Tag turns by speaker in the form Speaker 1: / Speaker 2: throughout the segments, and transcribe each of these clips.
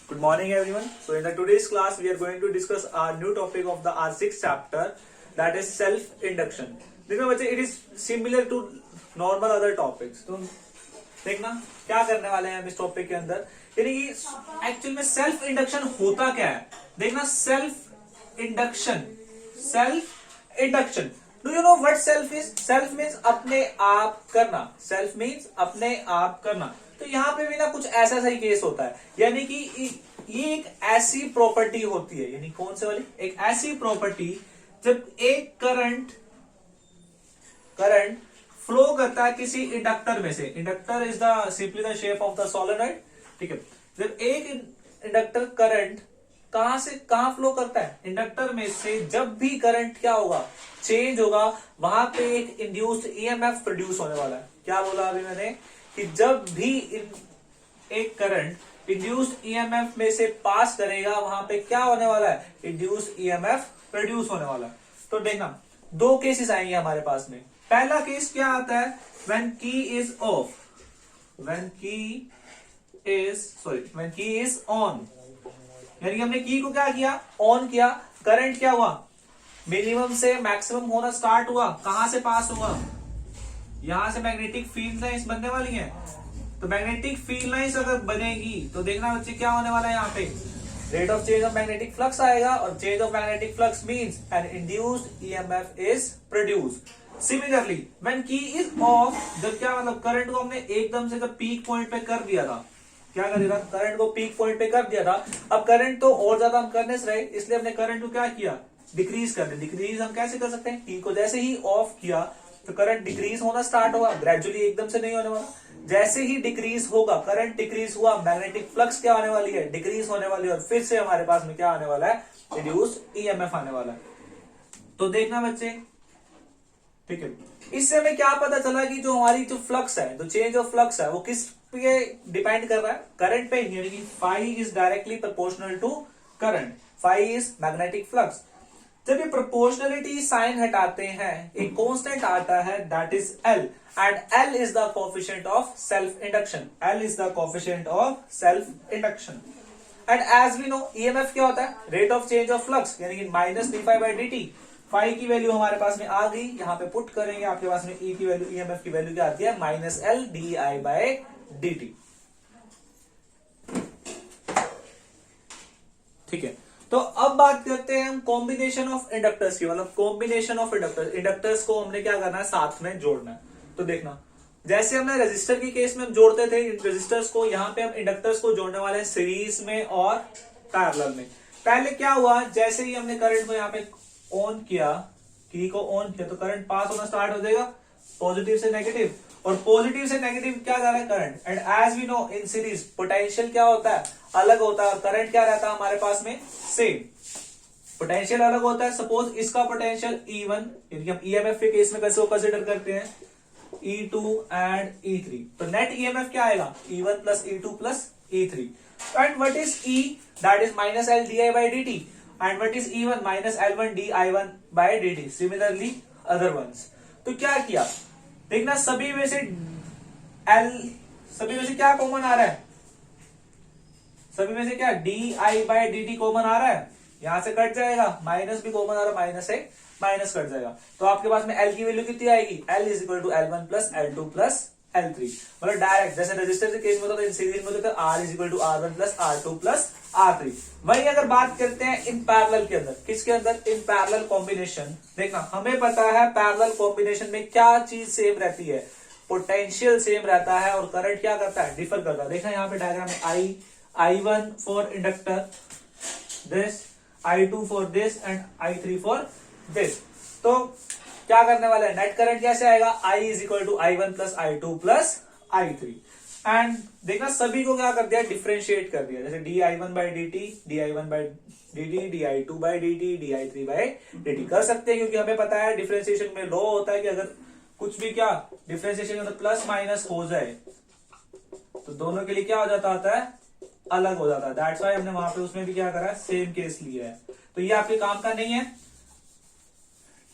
Speaker 1: Good morning, everyone. So, in the today's class, we are going to discuss our new topic of the R6 chapter, that is self-induction. देखो बच्चे, it is similar to normal other topics. तो देखना क्या करने वाले हैं हम इस टॉपिक के अंदर, यानी कि एक्चुअल में सेल्फ इंडक्शन होता क्या है. देखना self induction. Do you know what self is? Self means अपने आप करना. सेल्फ मीन्स अपने आप करना. तो यहाँ पे भी ना कुछ ऐसा सही केस होता है, यानी कि ये एक ऐसी प्रॉपर्टी होती है, यानी कौन से वाली, एक ऐसी प्रॉपर्टी जब एक करंट फ्लो करता है किसी इंडक्टर में से. Inductor is the simply the shape of the solenoid. ठीक है, जब एक इंडक्टर करंट कहां से कहां फ्लो करता है, इंडक्टर में से, जब भी करंट क्या होगा, चेंज होगा, वहां पे एक इंड्यूस्ड ईएमएफ प्रोड्यूस होने वाला है. क्या बोला अभी मैंने कि जब भी एक करंट इंड्यूस्ड ईएमएफ में से पास करेगा, वहां पे क्या होने वाला है, इंड्यूस्ड ईएमएफ प्रोड्यूस होने वाला है. तो देखना दो केसेस आएंगे हमारे पास में. पहला केस क्या आता है, when key is of, when key is on, यानी कि हमने की को क्या किया, ऑन किया, करंट क्या हुआ, मिनिमम से मैक्सिमम होना स्टार्ट हुआ. कहां से पास हुआ, यहां से मैग्नेटिक फील्ड लाइंस बनने वाली हैं. तो मैग्नेटिक फील्ड लाइंस अगर बनेगी तो देखना बच्चे क्या होने वाला है, यहाँ पे rate of change of magnetic flux आएगा, और change of magnetic flux means an induced EMF is produced. Similarly when key is off, जब क्या मतलब करंट को हमने एकदम से जब पीक पॉइंट पे कर दिया था, क्या कर दिया था, करंट को पीक पॉइंट पे कर दिया था. अब करंट तो और ज्यादा हम करने से रहे, इसलिए हमने करंट को क्या किया, डिक्रीज कर दिया. डिक्रीज हम कैसे कर सकते हैं, की को जैसे ही ऑफ किया तो करंट डिक्रीज होना स्टार्ट होगा, ग्रेजुअली एकदम से नहीं होने वाला. जैसे ही डिक्रीज होगा, करंट डिक्रीज हुआ, मैग्नेटिक फ्लक्स क्या होने वाली है, डिक्रीज होने वाली है, और फिर से हमारे पास में क्या आने वाला है, इंड्यूस्ड ईएमएफ आने वाला है. तो देखना बच्चे, ठीक है, इससे हमें क्या पता चला कि जो हमारी जो फ्लक्स है, जो चेंज ऑफ फ्लक्स है, वो किस पे डिपेंड कर रहा है, करंट पे, यानी कि phi is directly proportional to current. Phi is magnetic flux. जब ये प्रोपोर्शनलिटी साइन हटाते हैं, एक कांस्टेंट आता है, that is L, and L is the coefficient of self induction. L is the coefficient of self induction. And as we know, EMF क्या होता है, rate of change of flux, यानी कि minus d phi by D t. Phi की value हमारे पास में आ गई, यहाँ पे पुट करेंगे, आपके पास में ई की वैल्यू, ईएमएफ की वैल्यू क्या आती है, minus L d I by D T. ठीक है, तो अब बात करते हैं हम कॉम्बिनेशन ऑफ इंडक्टर्स की, मतलब कॉम्बिनेशन ऑफ इंडक्टर्स. इंडक्टर्स को हमने क्या करना है, साथ में जोड़ना है. तो देखना, जैसे हमने रेजिस्टर की केस में हम जोड़ते थे रेजिस्टर्स को, यहाँ पे हम इंडक्टर्स को जोड़ने वाले हैं सीरीज में और पैरेलल में. पहले क्या हुआ, जैसे ही हमने करंट को यहाँ पे ऑन किया, की को ऑन किया, तो करंट पास होना स्टार्ट हो जाएगा, पॉजिटिव से नेगेटिव, और पॉजिटिव से नेगेटिव क्या जा रहा है, current. And as we know, in series potential क्या होता है, अलग होता है, और करंट क्या रहता है हमारे पास में, सेम. पोटेंशियल अलग होता है. सपोज इसका पोटेंशियल E1, यानी कि हम ईएमएफ के केस में कैसे को कंसीडर करते हैं, E2 एंड E3. तो नेट ईएमएफ क्या आएगा, E1 plus E2 plus E3. And what is E, that is minus L d I by D t. And what is E1, minus L1 d I one by D t. Similarly other ones. तो क्या किया, देखना सभी में से क्या common आ रहा है, सभी में से क्या D I by D T common आ रहा है, यहां से कट जाएगा, माइनस भी कॉमन आ रहा है, माइनस से माइनस कट जाएगा. तो आपके पास में एल की वैल्यू कितनी आएगी, L is equal to L1 plus L2 plus L3. मतलब डायरेक्ट जैसे रजिस्टर के केस में होता है, सीरीज में होता है R is equal to R1 plus R2 plus R3. वही अगर बात करते हैं इन पैरेलल के अंदर, किसके अंदर, इन पैरेलल कॉम्बिनेशन. देखना हमें पता है पैरेलल कॉम्बिनेशन में क्या चीज सेम रहती है, पोटेंशियल सेम रहता है, और करंट क्या करता है, डिफर करता है. देखना यहाँ पे डायग्राम में I1 for inductor this, I2 for this, and I3 for this. तो क्या करने वाला है, नेट करंट कैसे आएगा, I is equal to I1 plus I2 plus I3. And देखना सभी को क्या कर दिया, डिफरेंशिएट कर दिया, जैसे D I one by D T, D I one by D T, D I two by D T, D I three by D T कर सकते हैं, क्योंकि हमें पता है डिफरेंशिएशन में लॉ होता है कि अगर कुछ भी क्या डिफरेंशिएशन में प्लस माइनस हो जाए तो दोनों के लिए क्या हो जाता होता है, अलग हो जाता है. दैट्स व्हाई हमने वहां पे उसमें भी क्या करा है, सेम केस लिया है. तो ये आपके काम का नहीं है.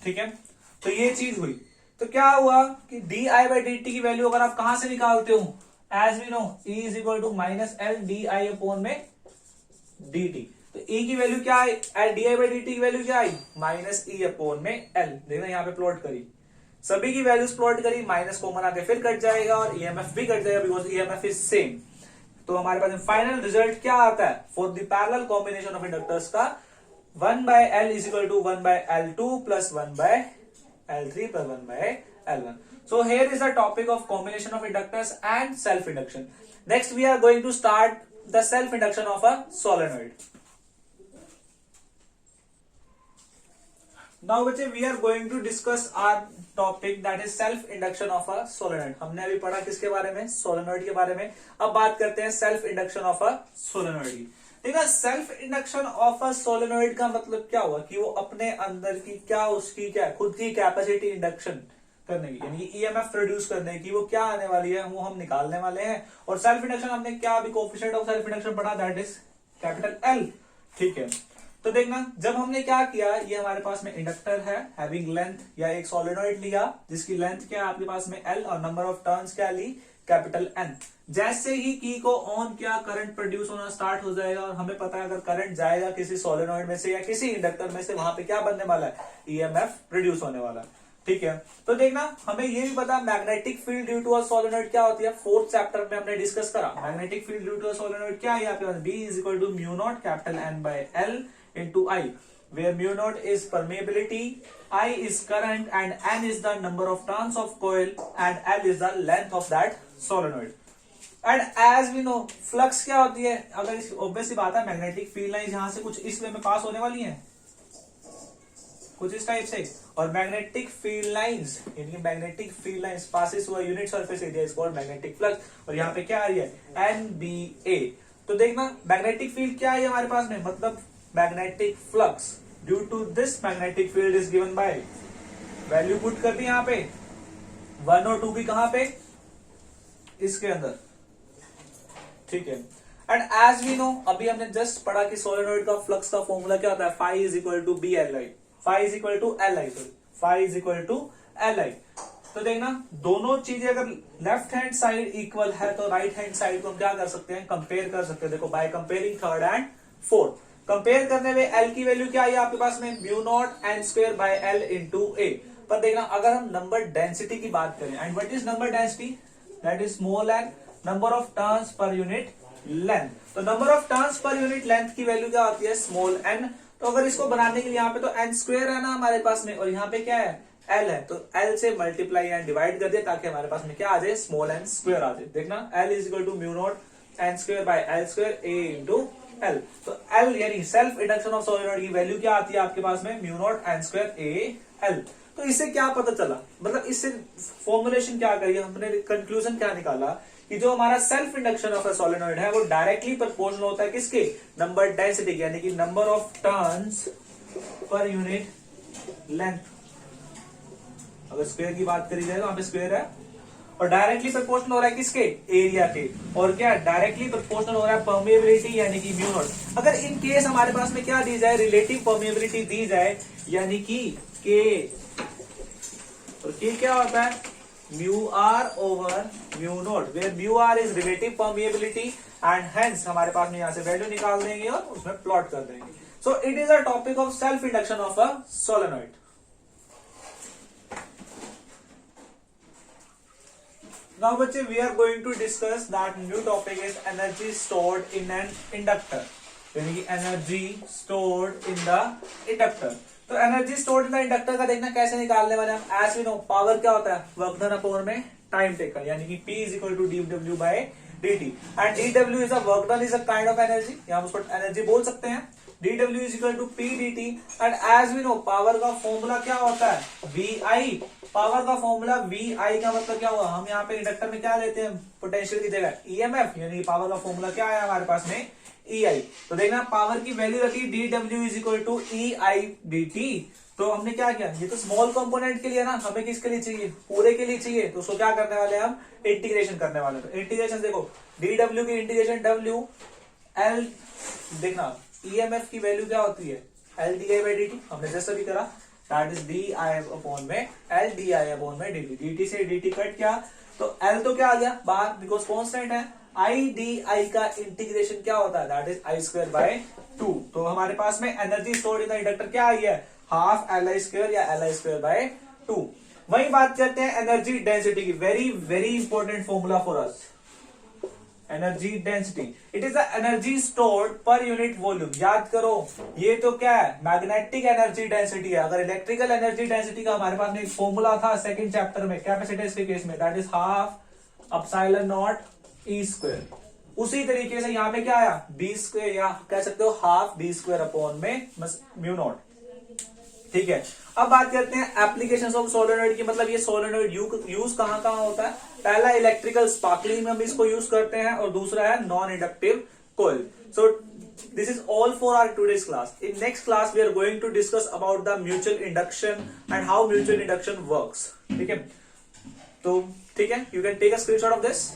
Speaker 1: ठीक है, तो ये चीज हुई. तो क्या हुआ कि d I by D t की वैल्यू अगर आप कहां से निकालते हो, as we know E is equal to minus L d I upon में dt। तो e की वैल्यू क्या आई, di बाई dt की वैल्यू क्या आई, माइनस ई अपॉन में l। देखना यहाँ पे प्लॉट करी, सभी की वैल्यूज प्लॉट करी, माइनस कॉमन आके फिर कट जाएगा और ईएमएफ भी कट जाएगा बिकॉज ईएमएफ इज सेम। तो हमारे पास फाइनल रिजल्ट क्या आता है for the parallel combination of inductors का, 1/L is equal to 1/L2 plus 1/L3 plus 1/L1। So here is the topic of combination of inductors and self induction. Next we are going to start the self induction of a solenoid. Now बच्चे we are going to discuss our topic that is self induction of a solenoid. हमने अभी पढ़ा किसके बारे में, solenoid के बारे में। अब बात करते हैं self induction of a solenoid की। देखा self induction of a solenoid का मतलब क्या हुआ कि वो अपने अंदर की क्या उसकी क्या खुद की कैपेसिटी इंडक्शन करने की, यानी कि ईएमएफ प्रोड्यूस करने की वो क्या आने वाली है वो हम निकालने वाले हैं। और सेल्फ इंडक्शन हमने क्या अभी कोएफिशिएंट ऑफ सेल्फ इंडक्शन पढ़ा, दैट इज कैपिटल एल। ठीक है, तो देखना जब हमने क्या किया, ये हमारे पास में इंडक्टर है हैविंग लेंथ, या एक सोलेनॉइड लिया जिसकी लेंथ क्या है आपके पास में एल और नंबर ऑफ टर्न्स क्या ली कैपिटल एन। जैसे ही की को ऑन किया करंट प्रोड्यूस होना स्टार्ट हो जाएगा और हमें पता है अगर करंट जाएगा किसी सोलेनॉइड में से या किसी इंडक्टर में से वहां पे क्या बनने वाला है, ईएमएफ प्रोड्यूस होने वाला है। ठीक है, तो देखना हमें ये भी पता magnetic field due to a solenoid क्या होती है, फोर्थ चैप्टर में हमने डिस्कस करा। Magnetic field due to a solenoid क्या है आपके पास, B is equal to mu naught capital N by L into I, where mu naught is permeability, I is current and N is the number of turns of coil and L is the length of that solenoid. And as we know flux क्या होती है, अगर obviously बात है magnetic field line यहां से कुछ इस वे में पास होने वाली है, कुछ इस टाइप से, और मैग्नेटिक फील्ड लाइंस यानी कि मैग्नेटिक फील्ड लाइंस पासिस हुआ unit surface area is called magnetic flux, और यहाँ पे क्या आ रही है NBA। तो देखना मैग्नेटिक फील्ड क्या है हमारे पास में, मतलब magnetic flux due to this magnetic field is given by, value put कर दी यहाँ पे 1 और 2 की, कहां पे, इसके अंदर। ठीक है, एंड एज वी नो अभी हमने जस्ट पढ़ा कि सोलेनॉइड का फ्लक्स का फॉर्मूला क्या होता है, phi is equal to B L I, phi is equal to L I, sorry phi is equal to L I. तो देखना दोनों चीजें अगर लेफ्ट हैंड साइड इक्वल है तो राइट हैंड साइड को हम क्या कर सकते हैं, कंपेयर कर सकते हैं। देखो by comparing third and fourth, compare करने में एल की वैल्यू क्या आई आपके पास में, mu naught N square by L into A. पर देखना अगर हम नंबर डेंसिटी की बात करें, and what is number density, that is small N, number of turns per unit length. तो number of turns per unit length की value क्या होती है, स्मॉल एन। तो अगर इसको बनाने के लिए यहाँ पे तो एन स्क्वायर है ना हमारे पास में, और यहाँ पे क्या है एल है, तो एल से मल्टीप्लाई एंड डिवाइड कर दे ताकि हमारे पास में क्या आ जाए, स्मॉल एन स्क्वायर आ जाए। देखना L is equal to mu naught N square by L square A into L. तो एल यानी सेल्फ इंडक्शन ऑफ सोलेनॉइड की वैल्यू क्या आती है आपके पास में, mu naught N square A L. तो इससे क्या पता चला, मतलब इससे फॉर्मुलेशन क्या करी, हमने कंक्लूजन क्या निकाला कि जो हमारा self induction of a solenoid है वो डायरेक्टली प्रोपोर्शनल होता है किसके, नंबर डेंसिटी यानी कि number of turns per unit length. अगर स्क्वायर की बात करी जाए तो यहाँ पे स्क्वायर है, और डायरेक्टली प्रोपोर्शनल हो रहा है किसके, एरिया के, और क्या डायरेक्टली प्रोपोर्शनल हो रहा है परमेबिलिटी यानी कि म्यू नॉट। अगर इन केस हमारे पास में क्या दी जाए, रिलेटिव परमेबिलिटी दी जाए यानी कि के, और के क्या होता है, mu r over mu naught, where mu r is relative permeability and hence हमारे पास में यहां से वैल्यू निकाल देंगे और उसमें प्लॉट कर देंगे। So it is a topic of self induction of a solenoid. Now बच्चे we are going to discuss that new topic is energy stored in an inductor, यानी कि energy stored in the inductor। तो energy stored in the inductor का देखना कैसे निकालने वाले हम, एज वी नो पावर क्या होता है, वर्क डन अपॉन में टाइम टेकन, यानी कि P is equal to dW by dt, and dW is a work done is a kind of energy, या हम उसको एनर्जी बोल सकते हैं। dW is equal to P dt, and as we know power का formula क्या होता है, VI। पावर का फॉर्मूला VI का मतलब क्या हुआ, हम यहाँ पे इंडक्टर में क्या लेते हैं, पोटेंशियल की जगह EMF, यानी पावर का फॉर्मूला क्या है हमारे पास में, EI। तो देखना पावर की वैल्यू रखी dW is equal to EI dt। तो हमने क्या किया, ये तो स्मॉल कंपोनेंट के लिए ना, हमें किसके लिए चाहिए, पूरे के लिए चाहिए, तो उसको क्या करने वाले हैं हम, इंटीग्रेशन करने वाले। तो इंटीग्रेशन देखो dW की इंटीग्रेशन W L, देखना EMF की वैल्यू क्या होती है, L di by dt, हमने जैसा भी करा, that is D I upon में L di अपॉन में dt, dt से dt कट किया तो L तो क्या आ गया बाहर बिकॉज कांस्टेंट है, आई डी आई का इंटीग्रेशन क्या होता है, that is I square by 2। तो हमारे पास में energy stored in the inductor क्या आई है, हाफ एल आई स्क्वायर या एल आई स्क्वायर बाय 2। वही बात करते हैं एनर्जी डेंसिटी की, very very important formula for us, energy density. It is the energy stored per unit volume. याद करो ये तो क्या है, मैग्नेटिक एनर्जी डेंसिटी है। अगर इलेक्ट्रिकल एनर्जी डेंसिटी का हमारे पास में एक फॉर्मूला था सेकंड चैप्टर में कैपेसिटेंस के केस में, that is half epsilon not E square. उसी तरीके से यहाँ पे क्या आया, बी स्क्वायर, या कह सकते हो हाफ बी स्क्वायर अपॉन में म्यू नॉट। ठीक है, अब बात करते हैं एप्लीकेशंस ऑफ सोलेनोइड की, मतलब ये सोलेनोइड यूज कहां कहां होता है। पहला इलेक्ट्रिकल स्पार्कलिंग में हम इसको यूज करते हैं, और दूसरा है non inductive coil. So this is all for our today's class. In next class we are going to discuss about the mutual induction and how mutual induction works. ठीक है, तो ठीक है, you can take a screenshot of this.